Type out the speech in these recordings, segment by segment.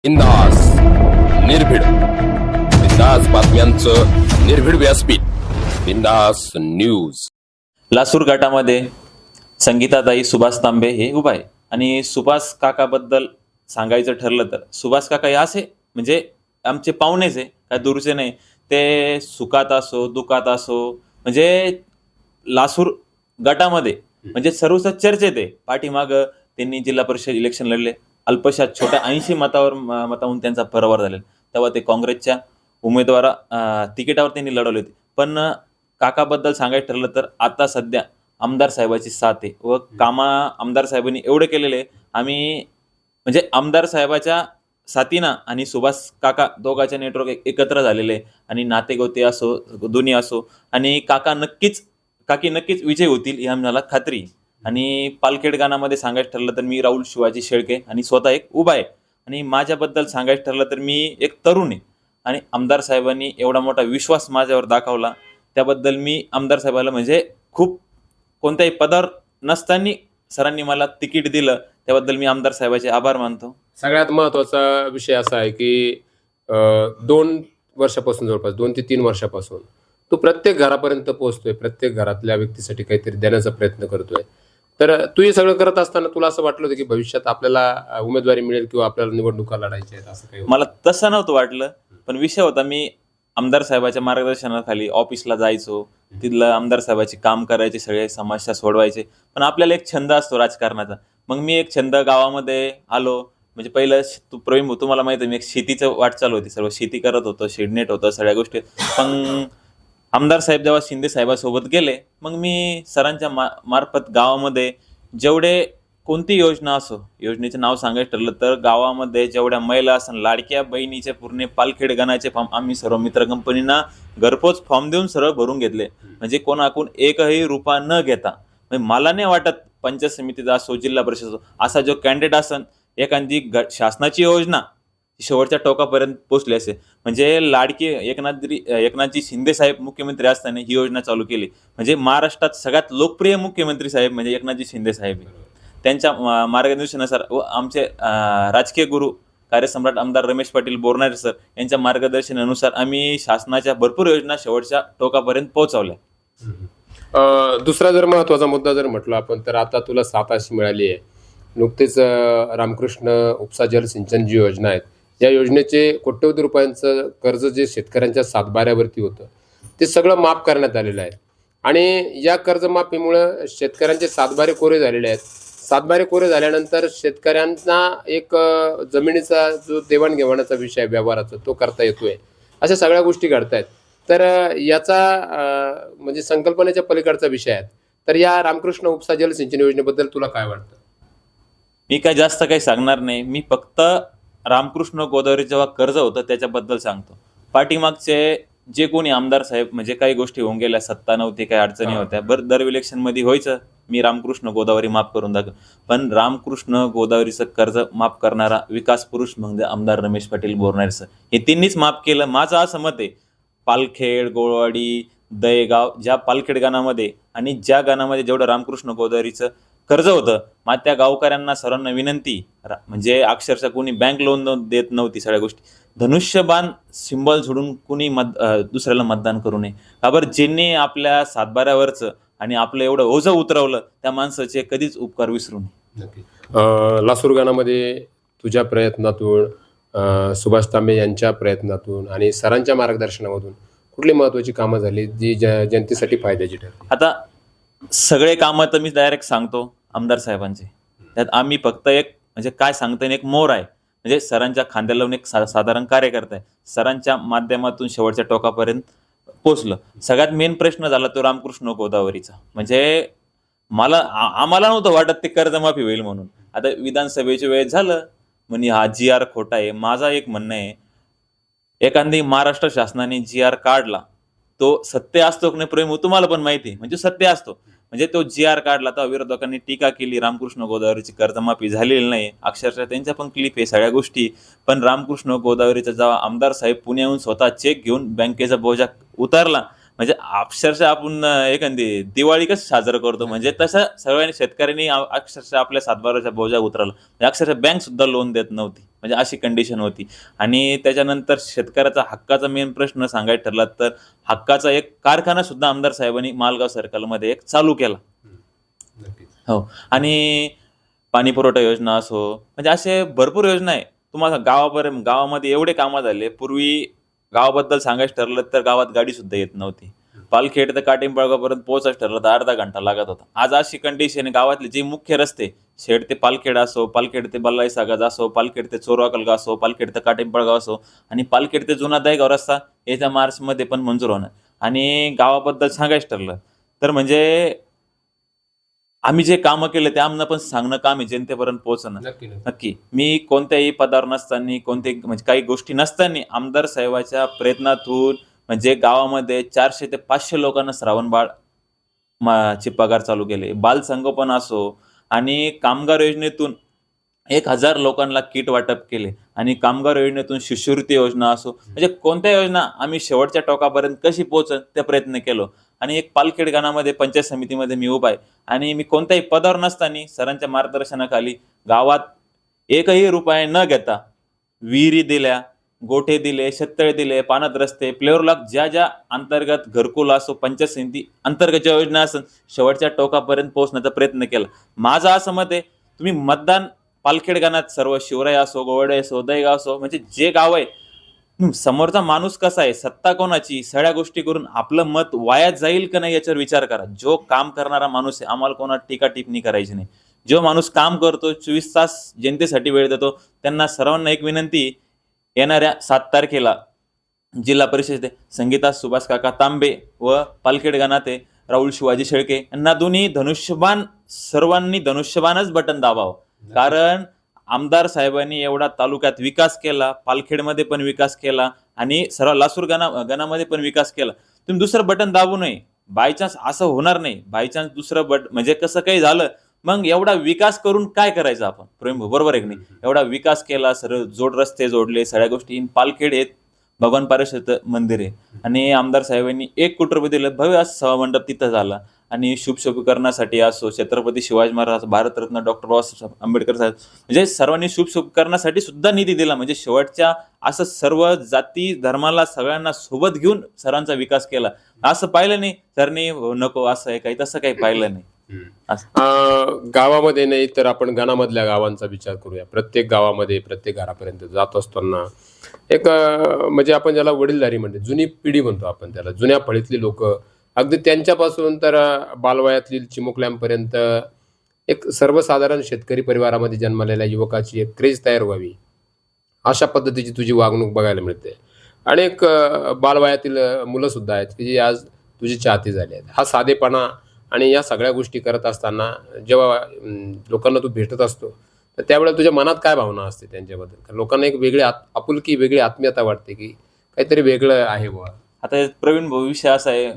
बिंदास निर्भीड बिंदास बातम्यांचं निर्भीड व्यासपीठ बिंदास न्यूज. लासूर गटामध्ये संगीताताई सुभाष तांबे हे उभा आहे आणि सुभाष काकाबद्दल सांगायचं ठरलं तर सुभाष काका हे असे म्हणजे आमचे पाहुणेच आहे, काय दूरचे नाही. ते सुखात असो दुखात असो म्हणजे लासूर गटामध्ये म्हणजे सर्वच चर्चेत आहे. पाठीमागं त्यांनी जिल्हा परिषद इलेक्शन लढले, अल्पशा छोट्या 80 मतावरून त्यांचा पराभव झालेला. तेव्हा ते काँग्रेसच्या उमेदवारा तिकिटावर त्यांनी लढवले होते. पण काकाबद्दल सांगायचं ठरलं तर आता सध्या आमदार साहेबाची साथ आहे व आमदार साहेबांनी एवढे केलेले. आम्ही म्हणजे आमदार साहेबाच्या साथीनं आणि सुभाष काका दोघांचे नेटवर्क एकत्र झालेले आणि नातेगोते असो दोन्ही असो आणि काकी नक्कीच विजय होतील ही आम्हाला खात्री. आणि पालखेड गाणामध्ये सांगायचं ठरलं तर मी राहुल शिवाजी शेळके आणि स्वतः एक उभा आहे. आणि माझ्याबद्दल सांगायचं ठरलं तर मी एक तरुण आहे आणि आमदार साहेबांनी एवढा मोठा विश्वास माझ्यावर दाखवला त्याबद्दल मी आमदार साहेबाला म्हणजे खूप कोणत्याही पदावर नसताना सरांनी मला तिकीट दिलं त्याबद्दल मी आमदार साहेबाचे आभार मानतो. सगळ्यात महत्त्वाचा विषय असा आहे की 2 वर्षापासून जवळपास 2 ते 3 वर्षापासून तू प्रत्येक घरापर्यंत पोहोचतोय, प्रत्येक घरातल्या व्यक्तीसाठी काहीतरी देण्याचा प्रयत्न करतोय. तर तू हे सगळं करत असताना तुला असं वाटलं होतं की भविष्यात आपल्याला उमेदवारी मिळेल किंवा आपल्याला निवडणुका लढायच्या आहेत असं काही? मला तसं नव्हतं वाटलं, पण विषय होता मी आमदार साहेबाच्या मार्गदर्शनाखाली ऑफिसला जायचो, तिथलं आमदार साहेबाची काम करायचे, सगळे समस्या सोडवायचे. पण आपल्याला एक छंद असतो राजकारणाचा. मग मी एक छंद गावामध्ये आलो म्हणजे पहिलं प्रवीण तुम्हाला माहिती आहे मी एक शेतीचं वाटचाल होती, सर्व शेती करत होतो, शेडनेट होतं, सगळ्या गोष्टी. पण आमदार साहेब जेव्हा शिंदे साहेबासोबत गेले मग मी सरांच्या मार्फत गावामध्ये जेवढे कोणती योजना असो, योजनेचं नाव सांगायचं ठरलं तर गावामध्ये जेवढ्या महिला असं लाडक्या बहिणीचे पूर्ण पालखेड गणाचे फॉर्म आम्ही सर्व मित्र कंपनींना घरपोच फॉर्म देऊन सर्व भरून घेतले. म्हणजे कोणाकडून एकही रुपया न घेता. म्हणजे मला नाही वाटत पंचायत समितीचा असो जिल्हा परिषद असो असा जो कॅन्डिडेट असन एखादी शासनाची योजना शेवटच्या टोकापर्यंत पोहोचली असेल. म्हणजे लाडकी एकनाथजी शिंदे साहेब मुख्यमंत्री असताना ही योजना चालू केली. म्हणजे महाराष्ट्रात सगळ्यात लोकप्रिय मुख्यमंत्री साहेब म्हणजे एकनाथजी शिंदे साहेब. त्यांच्या मार्गदर्शनानुसार व आमचे राजकीय गुरु कार्यसम्राट आमदार रमेश पाटील बोरनारे सर यांच्या मार्गदर्शनानुसार आम्ही शासनाच्या भरपूर योजना शेवटच्या टोकापर्यंत पोहोचवल्या. दुसरा जर महत्त्वाचा मुद्दा जर म्हटलं आपण तर आता तुला 7 अशी मिळाली आहे. नुकतेच रामकृष्ण उपसा जल सिंचन जी योजना आहेत या योजनेचे कोट्यवधी रुपयांचं कर्ज जे शेतकऱ्यांच्या सातबाऱ्यावरती होतं ते सगळं माफ करण्यात आलेलं आहे. आणि या कर्जमाफीमुळं शेतकऱ्यांचे सातबारे कोरे झालेले आहेत. सातबारे कोरे झाल्यानंतर शेतकऱ्यांना एक जमिनीचा जो देवाणघेवाणाचा विषय व्यवहाराचा तो करता येतोय. अशा सगळ्या गोष्टी घडत आहेत. तर याचा म्हणजे संकल्पनेच्या पलीकडचा विषय आहे. तर या रामकृष्ण उपसा जल सिंचन योजनेबद्दल तुला काय वाटतं? मी काय जास्त काही सांगणार नाही. मी फक्त रामकृष्ण गोदावरी जेव्हा कर्ज होतं त्याच्याबद्दल सांगतो. पाठीमागचे जे कोणी आमदार साहेब म्हणजे काही गोष्टी होऊन गेल्या, सत्ता नव्हती, काही अडचणी होत्या, बरं दर इलेक्शनमध्ये व्हायचं मी रामकृष्ण गोदावरी माफ करून दाखव. पण रामकृष्ण गोदावरीचं कर्ज माफ करणारा विकास पुरुष म्हणजे आमदार रमेश पाटील बोरनारे सर हे त्यांनीच माफ केलं. माझं असं मत आहे पालखेड, गोळवाडी, दहेगाव ज्या पालखेड गाणामध्ये आणि ज्या गाणामध्ये जेवढं रामकृष्ण गोदावरीचं कर्ज होतं मग त्या गावकऱ्यांना सर्वांना विनंती म्हणजे अक्षरशः कोणी बँक लोन देत नव्हती. सगळ्या गोष्टी धनुष्यबाण सिंबल सोडून कुणी दुसऱ्याला मतदान करू नये. का बरं ज्यांनी आपल्या सातबाऱ्यावरचं आणि आपलं एवढं ओझं उतरवलं त्या माणसाचे कधीच उपकार विसरू नये. लासूर गाणामध्ये तुझ्या प्रयत्नातून सुभाष तांबे यांच्या प्रयत्नातून आणि सरांच्या मार्गदर्शनामधून कुठली महत्त्वाची कामं झाली जी जनतेसाठी फायद्याची ठरली? आता सगळे कामं तर मी डायरेक्ट सांगतो आमदार साहेबांचे. त्यात आम्ही फक्त एक म्हणजे काय सांगता येईल एक मोर आहे म्हणजे सरांच्या खांद्याला लावून एक साधारण कार्यकर्ता आहे. सरांच्या माध्यमातून शेवटच्या टोकापर्यंत पोचलं. सगळ्यात मेन प्रश्न झाला तो रामकृष्ण गोदावरीचा. म्हणजे आम्हाला नव्हतं वाटत ते कर्जमाफी होईल म्हणून. आता विधानसभेची वेळ झालं म्हणजे हा GR खोटा आहे. माझा एक म्हणणं आहे एखादी महाराष्ट्र शासनाने GR काढला तो सत्य असतो की नाही प्रेम तुम्हाला पण माहिती आहे. म्हणजे सत्य असतो म्हणजे तो GR काढला तर विरोधकांनी टीका केली रामकृष्ण गोदावरीची कर्जमाफी झालेली नाही. अक्षरशः त्यांच्या पण क्लिप आहे सगळ्या गोष्टी. पण रामकृष्ण गोदावरीचा जेव्हा आमदार साहेब पुण्याहून स्वतः चेक घेऊन बँकेचा बोजा उतारला म्हणजे अक्षरशः आपण एखादी दिवाळी कसं साजरं करतो म्हणजे तसं सर्वांनी शेतकऱ्यांनी अक्षरशः आपल्या सातबाराच्या बोजा उतरला. म्हणजे अक्षरशः बँक सुद्धा लोन देत नव्हती, म्हणजे अशी कंडिशन होती. आणि त्याच्यानंतर शेतकऱ्याचा हक्काचा मेन प्रश्न सांगायचा ठरला तर हक्काचा एक कारखाना सुद्धा आमदार साहेबांनी मालगाव सर्कलमध्ये एक चालू केला. हो. आणि पाणी पुरवठा योजना असो, म्हणजे असे भरपूर योजना आहे. तुम्हाला गावामध्ये एवढे कामं झाले. पूर्वी गावाबद्दल सांगायचं ठरलं तर गावात गाडी सुद्धा येत नव्हती. पालखेड ते काटिंबळगावपर्यंत पोहोचायचं ठरलं तर अर्धा घंटा लागत होता. आज अशी कंडिशन आहे, गावातले जे मुख्य रस्ते शेड ते पालखेड असो, पालखेड ते बल्लाई सागज असो, पालखेड ते चोरवाकलगाव असो, पालखेड ते काटिंबळगाव असो आणि पालखेड ते जुना दहेगाव रस्ता येत्या मार्चमध्ये पण मंजूर होणार. आणि गावाबद्दल सांगायचं ठरलं तर म्हणजे आम्ही जे कामं केले ते आम्हाला पण सांगणं काम आहे, जनतेपर्यंत पोहोचणं. नक्की मी कोणत्याही पदावर नसताना, कोणत्याही म्हणजे काही गोष्टी नसताना आमदार साहेबाच्या प्रयत्नातून म्हणजे गावामध्ये 400 ते 500 लोकांना श्रावणबाळ चे पगार चालू केले. बाल संगोपन असो आणि कामगार योजनेतून 1000 लोकांना किट वाटप केले आणि कामगार योजनेतून शिष्यवृत्ती योजना असो, म्हणजे कोणत्या योजना आम्ही शेवटच्या टोकापर्यंत कशी पोहोचन ते प्रयत्न केलो. आणि एक पालखेड गावामध्ये पंचायत समितीमध्ये मी उभा आहे आणि मी कोणत्याही पदावर नसताना सरांच्या मार्गदर्शनाखाली गावात एकही रुपये न घेता विहिरी दिल्या, गोठे दिले, शेततळे दिले, पाण्यात रस्ते, फ्लेवर लॉक ज्या ज्या अंतर्गत घरकुल असो, पंचायत समिती अंतर्गत ज्या योजना असेल शेवटच्या टोकापर्यंत पोहोचण्याचा प्रयत्न केला. माझं असं मत आहे, तुम्ही मतदान पालखेड गावात सर्व शिवराय असो, गोवडे असो, दहीगाव असो, म्हणजे जे गाव आहे समोरचा माणूस कसा आहे, सत्ता कोणाची, सगळ्या गोष्टी करून आपलं मत वाया जाईल का नाही याच्यावर विचार करा. जो काम करणारा माणूस आहे, आम्हाला कोणा टीका टिप्पणी करायची नाही. जो माणूस काम करतो, 24 तास जनतेसाठी वेळ देतो, त्यांना सर्वांना एक विनंती, येणाऱ्या 7 तारखेला जिल्हा परिषद संगीता सुभाष काका तांबे व पालखेड गाणाते राहुल शिवाजी शेळके यांना दोन्ही धनुष्यबाण, सर्वांनी धनुष्यबाणच बटन दाबावं. कारण आमदार साहेबांनी एवढा तालुक्यात विकास केला, पालखेडमध्ये पण विकास केला आणि सर्व लासूर गणामध्ये पण विकास केला. तुम्ही दुसरं बटन दाबू नये. बायचान्स असं होणार नाही. बायचान्स दुसरं म्हणजे कसं काही झालं मग एवढा विकास करून काय करायचं आपण, बरोबर आहे की नाही. एवढा विकास केला, सर्व जोड रस्ते जोडले, सगळ्या गोष्टी. पालखेड हे भगवान पारेश्वर मंदिर आहे आणि आमदार साहेबांनी 1 कोटी रुपये दिले. भव्य असं सभामंडप तिथं झाला. आणि शुभशुभकरणासाठी असो, छत्रपती शिवाजी महाराज, भारतरत्न डॉक्टर बाबासाहेब आंबेडकर साहेब, म्हणजे सर्वांनी शुभशुभकरणासाठी सुद्धा निधी दिला. म्हणजे शेवटच्या असं सर्व जाती धर्माला सगळ्यांना सोबत घेऊन सरांचा विकास केला. असं पाहिलं नाही सरनी नको असं आहे काही, तसं काही पाहिलं नाही. गावामध्ये नाही तर आपण गणामधल्या गावांचा विचार करूया. प्रत्येक गावामध्ये प्रत्येक घरापर्यंत जात असताना एक म्हणजे आपण ज्याला वडीलधारी म्हणतो, जुनी पिढी म्हणतो आपण त्याला, जुन्या फळीतली लोक, अगदी त्यांच्यापासून तर बालवयातली चिमुकल्यांपर्यंत एक सर्वसाधारण शेतकरी परिवारामध्ये जन्मलेल्या युवकाची एक क्रेज तयार व्हावी अशा पद्धतीची तुझी वागणूक बघायला मिळते. आणि एक बालवयातील मुलं सुद्धा आहेत की जी आज तुझी चाहती झाली आहेत. हा साधेपणा आणि या सगळ्या गोष्टी करत असताना जेव्हा लोकांना तू भेटत असतो तर त्यावेळेला तुझ्या मनात काय भावना असते त्यांच्याबद्दल? लोकांना एक वेगळी आपुलकी, वेगळी आत्मीयता वाटते की काहीतरी वेगळं आहे बुवा. आता प्रवीण भाऊ विषय असा आहे,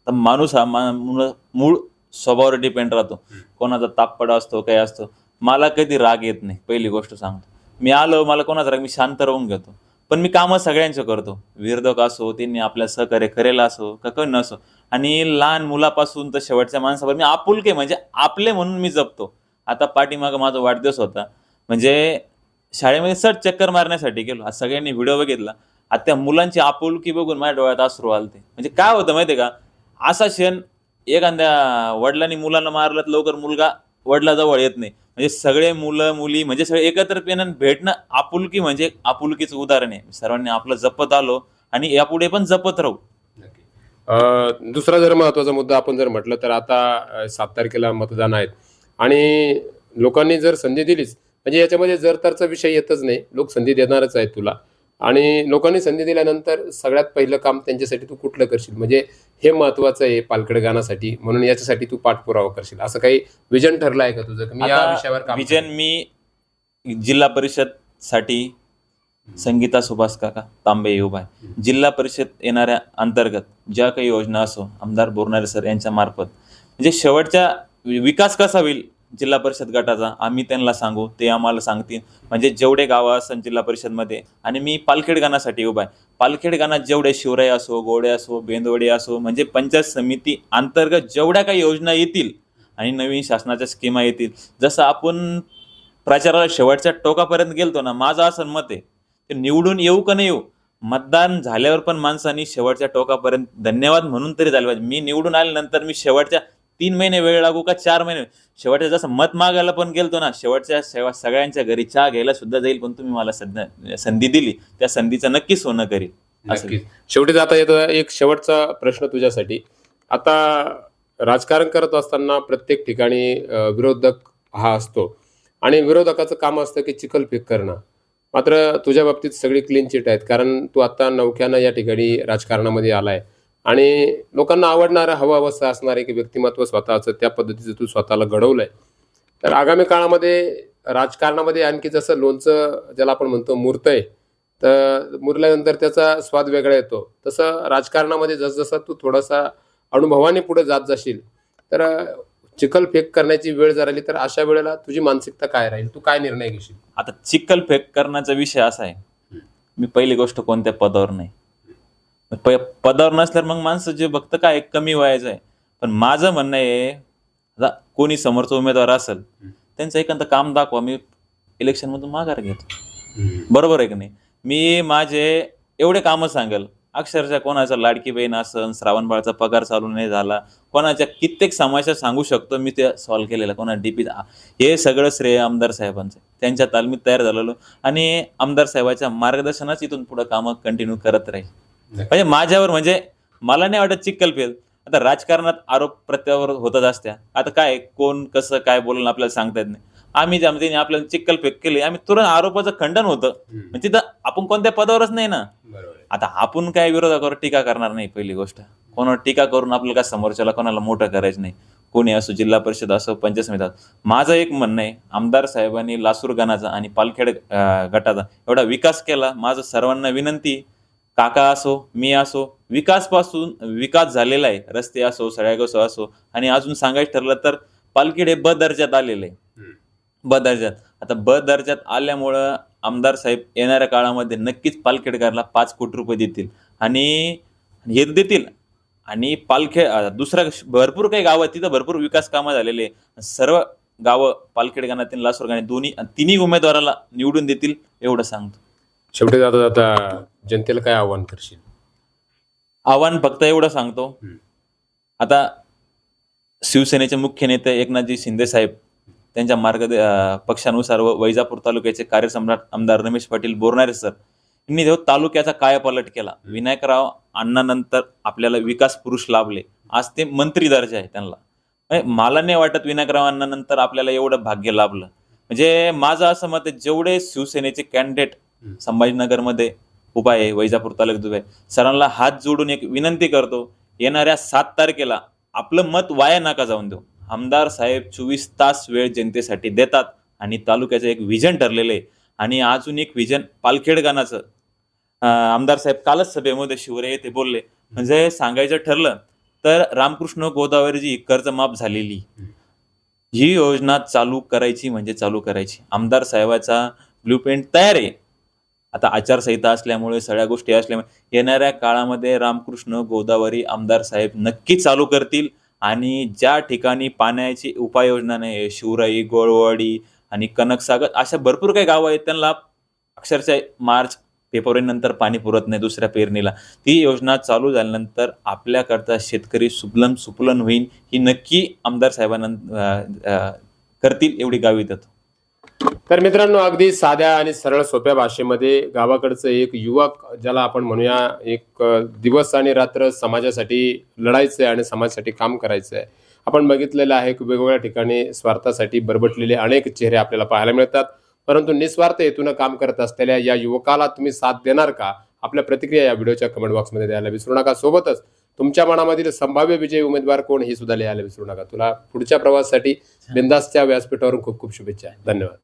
तर माणूस हा मूळ स्वभावावर डिपेंड राहतो. कोणाचा तापपडा असतो, काय असतो. मला कधी राग येत नाही, पहिली गोष्ट सांगतो. मी आलो, मला कोणाचा राग, मी शांत राहून घेतो. पण मी कामं सगळ्यांचं करतो. विरोधक असो, त्यांनी आपल्या सहकार्य करेल असो का काही नसो. आणि लहान मुलापासून तर शेवटच्या माणसावर मी आपुलके म्हणजे आपले म्हणून मी जपतो. आता पाठीमागं माझा वाढदिवस होता, म्हणजे शाळेमध्ये सर चक्कर मारण्यासाठी गेलो. आज सगळ्यांनी व्हिडिओ बघितला. आता त्या मुलांची आपुलकी बघून माझ्या डोळ्यात अश्रू आलते. म्हणजे काय होतं माहिती आहे का, असा क्षण एखाद्या वडिलांनी मुलांना मारलं तर लवकर मुलगा वडिलाजवळ येत नाही. म्हणजे सगळे मुलं मुली म्हणजे सगळे एकत्र पेन भेटणं, आपुलकी म्हणजे आपुलकीचं उदाहरण आहे. सर्वांनी आपलं जपत आलो आणि यापुढे पण जपत राहू. दुसरा जर महत्वाचा मुद्दा आपण जर म्हटलं तर आता 7 तारखेला मतदान आहेत आणि लोकांनी जर संधी दिलीच, म्हणजे याच्यामध्ये जर तरचा विषय येतच नाही, लोक संधी देणारच आहेत तुला. आणि लोकांनी संधी दिल्यानंतर सगळ्यात पहिलं काम त्यांच्यासाठी तू कुठलं करशील, म्हणजे हे महत्वाचं आहे पालखेड गाण्यासाठी, म्हणून याच्यासाठी तू पाठपुरावा करशील, असं काही विजन ठरलं आहे का तुझं? मी या विषयावर काम विजन मी जिल्हा परिषद साठी संगीता सुभाष काका तांबे उभा आहे. जिल्हा परिषद येणाऱ्या अंतर्गत ज्या काही योजना असो, आमदार बोरणारे सर यांच्या मार्फत म्हणजे शेवटच्या विकास कसा होईल जिल्हा परिषद गटाचा, आम्ही त्यांना सांगू, ते आम्हाला सांगतील. म्हणजे जेवढे गावं असतात जिल्हा परिषदमध्ये, आणि मी पालखेड गाणासाठी उभा आहे. पालखेड गाणात जेवढे शिवराई असो, गोडे असो, बेंदवडे असो, म्हणजे पंचायत समिती अंतर्गत जेवढ्या काही योजना येतील आणि नवीन शासनाच्या स्कीमा येतील, जसं आपण प्रचाराला शेवटच्या टोकापर्यंत गेलतो ना, माझं असं मत आहे, ते निवडून येऊ का नाही येऊ, मतदान झाल्यावर पण माणसांनी शेवटच्या टोकापर्यंत धन्यवाद म्हणून तरी झालं पाहिजे. मी निवडून आल्यानंतर मी शेवटच्या 3 महिने वेळ लागू का 4 महिने, शेवटच्या जसं मत मागायला पण गेलतो ना, शेवटच्या सगळ्यांच्या घरी चहा घ्यायला सुद्धा जाईल, पण तुम्ही मला संधी दिली, त्या संधीचं नक्कीच सोनं करील. नक्कीच. शेवटी जाता येतो एक शेवटचा प्रश्न तुझ्यासाठी. आता राजकारण करत असताना प्रत्येक ठिकाणी विरोधक हा असतो आणि विरोधकाचं काम असतं की चिखलफेक करणं. मात्र तुझ्या बाबतीत सगळी क्लीन चिट आहेत, कारण तू आता नवख्यानं या ठिकाणी राजकारणामध्ये आलाय आणि लोकांना आवडणारं हवंसं असणार आहे की व्यक्तिमत्व स्वतःचं त्या पद्धतीचं तू स्वतःला घडवलंय. तर आगामी काळामध्ये राजकारणामध्ये आणखी जसं लोणचं ज्याला आपण म्हणतो मुरतंय, तर मुरल्यानंतर त्याचा स्वाद वेगळा येतो, तसं राजकारणामध्ये जसजसं तू थोडासा अनुभवाने पुढे जात जाशील तर चिखलफेक करण्याची वेळ जर आली तर अशा वेळेला तुझी मानसिकता काय राहील, तू काय निर्णय घेशील? आता चिखलफेक करण्याचा विषय असा आहे, मी पहिली गोष्ट कोणत्या पदावर नाही. पदावर नसल्यावर मग माणसं जे बघतं काय कमी वयाचं आहे. पण माझं म्हणणं आहे, आता कोणी समोरचा उमेदवार असेल त्यांचं एखादं काम दाखवा, मी इलेक्शनमधून माघार घेतो. बरोबर आहे की नाही? मी माझे एवढे कामं सांगेल, अक्षरशः कोणाचा लाडकी बहीण असन, श्रावणबाळचा पगार चालू नाही झाला, कोणाच्या कित्येक समस्या सांगू शकतो मी, ते सॉल्व्ह केलेला, कोणा डीपी, हे सगळं श्रेय आमदार साहेबांचं. त्यांच्या तालमीत तयार झालेलो आणि आमदार साहेबांच्या मार्गदर्शनाच इथून पुढे कामं कंटिन्यू करत राहील. म्हणजे माझ्यावर, म्हणजे मला नाही वाटत चिखलफेक. आता राजकारणात आरोप प्रत्यारोप होतच असत्या. आता काय कोण कसं काय बोलून आपल्याला सांगता येत नाही. आम्ही ज्यामध्ये आपल्याला चिखलफेक केली, आम्ही तुरंत आरोपाचं खंडन होतं. म्हणजे तिथं आपण कोणत्या पदावरच नाही ना. आता आपण काय विरोधावर टीका करणार नाही. पहिली गोष्ट, कोणावर टीका करून आपल्याला काय समोरच्याला कोणाला मोठं करायचं नाही. कोणी असो, जिल्हा परिषद असो, पंचायत समिती असो. माझं एक म्हणणं आहे, आमदार साहेबांनी लासूर गणाचा आणि पालखेड गटाचा एवढा विकास केला. माझं सर्वांना विनंती, काका असो, मी असो, विकास झालेला आहे. रस्ते असो, सळ्यागसो असो, आणि अजून सांगायचं ठरलं तर पालखेड हे ब दर्जात आलेलं आहे. ब दर्जात. आता ब दर्जात आल्यामुळं आमदार साहेब येणाऱ्या काळामध्ये नक्कीच पालखेडकरला 5 कोटी रुपये देतील आणि हे देतील. आणि दुसऱ्या भरपूर काही गावं आहेत, तिथं भरपूर विकास कामं झालेले आहे. सर्व गावं पालखेड गाणातील, लासूर गाणे तिन्ही उमेदवाराला निवडून देतील, एवढं सांगतो. शेवटी जाता जाता जनतेला काय आव्हान करशील? आव्हान फक्त एवढं सांगतो, आता शिवसेनेचे मुख्य नेते एकनाथजी शिंदे साहेब त्यांच्या पक्षानुसार व वैजापूर तालुक्याचे कार्यसम्राट आमदार रमेश पाटील बोरणारे सर यांनी तालुक्याचा कायापालट केला. विनायकराव अण्णानंतर आपल्याला विकास पुरुष लाभले, आज ते मंत्री दर्जा आहे त्यांना. मला नाही वाटत विनायकराव अण्णानंतर आपल्याला एवढं भाग्य लाभलं. म्हणजे माझं असं मत आहे, जेवढे शिवसेनेचे कॅन्डिडेट संभाजीनगरमध्ये उभा आहे, वैजापूर तालुक्यात उभा आहे, सरांना हात जोडून एक विनंती करतो, येणाऱ्या 7 तारखेला आपलं मत वाया नका जाऊन देऊ. आमदार साहेब 24 तास वेळ जनतेसाठी देतात आणि तालुक्याचं एक व्हिजन ठरलेलं आहे. आणि अजून एक व्हिजन पालखेड गाणाचं, आमदार साहेब कालच सभेमध्ये शिवरे येथे बोलले. म्हणजे सांगायचं ठरलं तर रामकृष्ण गोदावरी कर्जमाफ झालेली ही योजना चालू करायची म्हणजे चालू करायची. आमदार साहेबाचा ब्ल्यूप्रिंट तयार आहे. आता आचारसंहिता असल्यामुळे, सगळ्या गोष्टी असल्यामुळे येणाऱ्या काळामध्ये रामकृष्ण गोदावरी आमदार साहेब नक्की चालू करतील. आणि ज्या ठिकाणी पाण्याची उपाययोजना नाही, शिवराई, गोळवाडी आणि कनकसागर अशा भरपूर काही गावं आहेत, त्यांना अक्षरशः मार्च फेब्रुवारीनंतर पाणी पुरत नाही दुसऱ्या पेरणीला. ती योजना चालू झाल्यानंतर आपल्याकरता शेतकरी सुफलम सुफलन होईल, ही नक्की आमदार साहेबांना करतील, एवढी गावी देतो. तर मित्रांनो, अगदी साध्या आणि सरळ सोप्या भाषेमध्ये गावाकडचं एक युवक, ज्याला आपण म्हणूया एक दिवस आणि रात्र समाजासाठी लढायचं आहे आणि समाजासाठी काम करायचं आहे. आपण बघितलेलं आहे की वेगवेगळ्या ठिकाणी स्वार्थासाठी बरबटलेले अनेक चेहरे आपल्याला पाहायला मिळतात, परंतु निस्वार्थ हेतून काम करत असलेल्या या युवकाला तुम्ही साथ देणार का? आपल्या प्रतिक्रिया या व्हिडिओच्या कमेंट बॉक्समध्ये द्यायला विसरू नका. सोबतच तुमच्या मनामधील संभाव्य विजयी उमेदवार कोण हे सुद्धा लिहायला विसरू नका. तुला पुढच्या प्रवासासाठी बिंदासच्या व्यासपीठावरून खूप खूप शुभेच्छा. धन्यवाद.